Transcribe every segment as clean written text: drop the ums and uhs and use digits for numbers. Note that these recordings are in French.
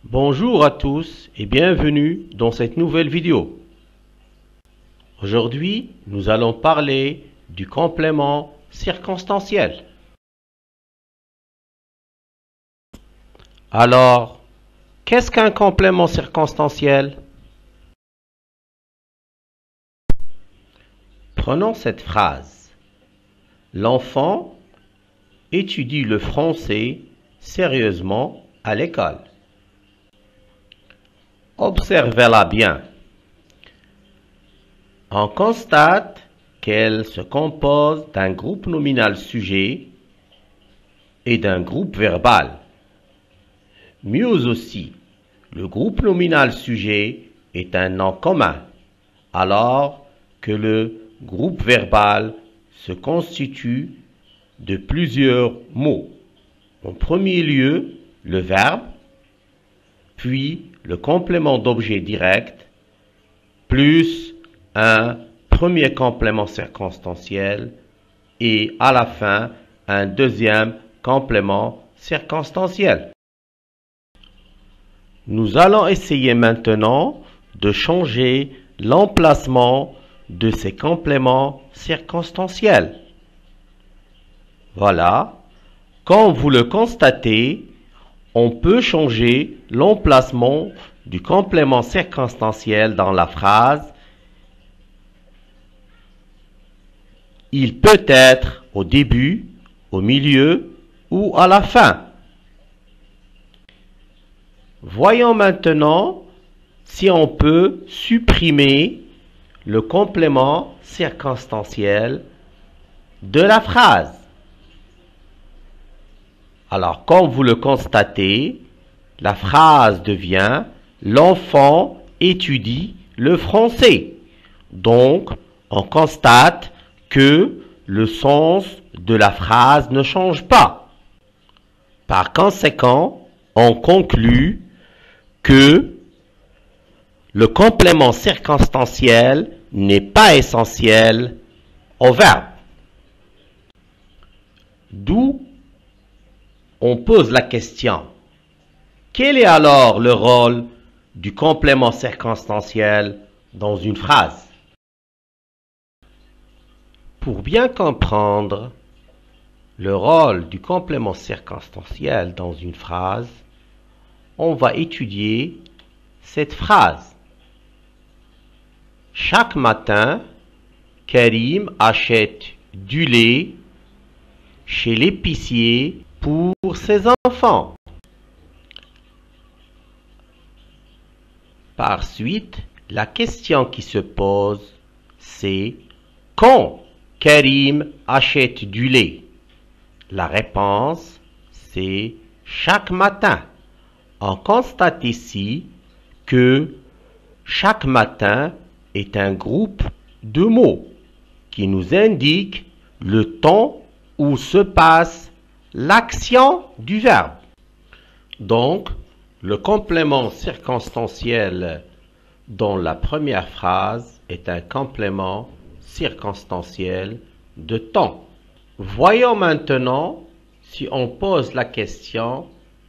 Bonjour à tous et bienvenue dans cette nouvelle vidéo. Aujourd'hui, nous allons parler du complément circonstanciel. Alors, qu'est-ce qu'un complément circonstanciel? Prenons cette phrase. L'enfant étudie le français sérieusement à l'école. Observez-la bien. On constate qu'elle se compose d'un groupe nominal sujet et d'un groupe verbal. Mieux aussi, le groupe nominal sujet est un nom commun, alors que le groupe verbal se constitue de plusieurs mots. En premier lieu, le verbe, puis le complément d'objet direct, plus un premier complément circonstanciel et à la fin un deuxième complément circonstanciel. Nous allons essayer maintenant de changer l'emplacement de ces compléments circonstanciels. Voilà, comme vous le constatez, on peut changer l'emplacement du complément circonstanciel dans la phrase. Il peut être au début, au milieu ou à la fin. Voyons maintenant si on peut supprimer le complément circonstanciel de la phrase. Alors, comme vous le constatez, la phrase devient « L'enfant étudie le français ». Donc, on constate que le sens de la phrase ne change pas. Par conséquent, on conclut que le complément circonstanciel n'est pas essentiel au verbe. D'où on pose la question, quel est alors le rôle du complément circonstanciel dans une phrase? Pour bien comprendre le rôle du complément circonstanciel dans une phrase, on va étudier cette phrase. Chaque matin, Karim achète du lait chez l'épicier pour ses enfants. Par suite, la question qui se pose, c'est quand Karim achète du lait? La réponse, c'est chaque matin. On constate ici que chaque matin est un groupe de mots qui nous indique le temps où se passe l'action du verbe. Donc, le complément circonstanciel dans la première phrase est un complément circonstanciel de temps. Voyons maintenant si on pose la question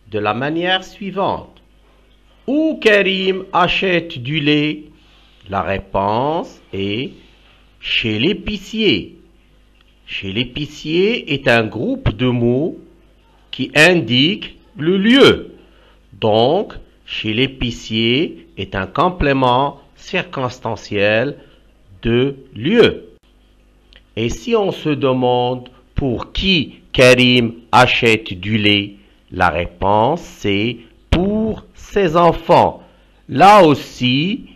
de la manière suivante. Où Karim achète du lait? La réponse est chez l'épicier. Chez l'épicier est un groupe de mots qui indique le lieu. Donc, chez l'épicier est un complément circonstanciel de lieu. Et si on se demande pour qui Karim achète du lait, la réponse c'est pour ses enfants. Là aussi,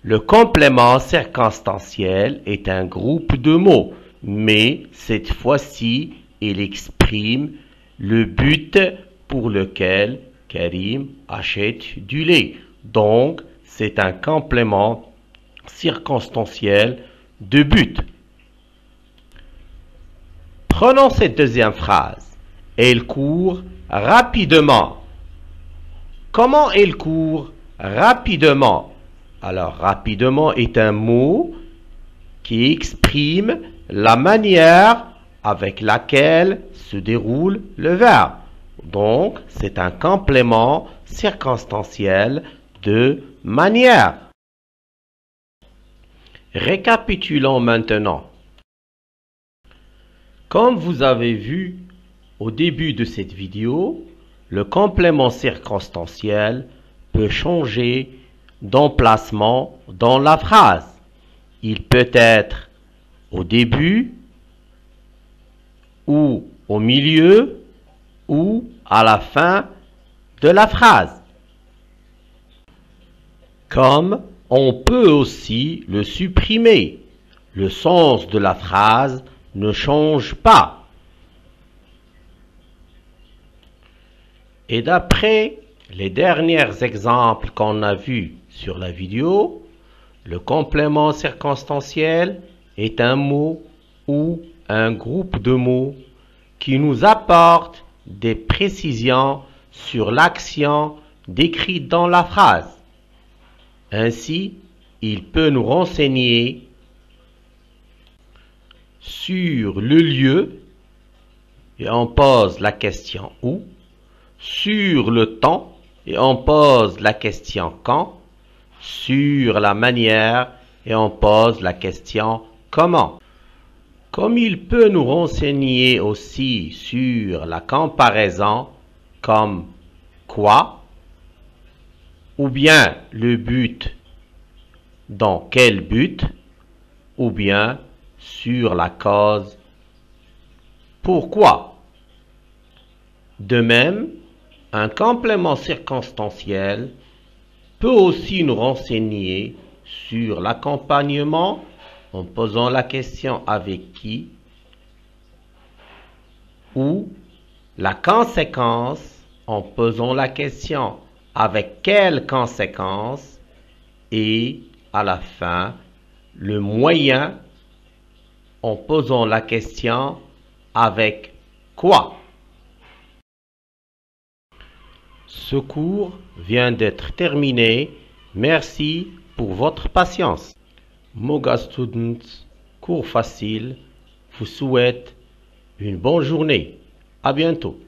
le complément circonstanciel est un groupe de mots, mais cette fois-ci, il exprime le but pour lequel Karim achète du lait. Donc, c'est un complément circonstanciel de but. Prenons cette deuxième phrase. Elle court rapidement. Comment elle court rapidement? Alors, rapidement est un mot qui exprime la manière avec laquelle se déroule le verbe. Donc, c'est un complément circonstanciel de manière. Récapitulons maintenant. Comme vous avez vu au début de cette vidéo, le complément circonstanciel peut changer d'emplacement dans la phrase. Il peut être au début, ou au milieu, ou à la fin de la phrase. Comme on peut aussi le supprimer. Le sens de la phrase ne change pas. Et d'après les derniers exemples qu'on a vus sur la vidéo, le complément circonstanciel est un mot ou un groupe de mots qui nous apporte des précisions sur l'action décrite dans la phrase. Ainsi, il peut nous renseigner sur le lieu, et on pose la question où, sur le temps, et on pose la question quand, sur la manière, et on pose la question comment. Comme il peut nous renseigner aussi sur la comparaison, comme quoi, ou bien le but, dans quel but, ou bien sur la cause, pourquoi. De même, un complément circonstanciel peut aussi nous renseigner sur l'accompagnement en posant la question avec qui, ou la conséquence en posant la question avec quelle conséquence, et à la fin, le moyen en posant la question avec quoi. Ce cours vient d'être terminé. Merci pour votre patience. Moga Students, cours facile, vous souhaite une bonne journée. À bientôt.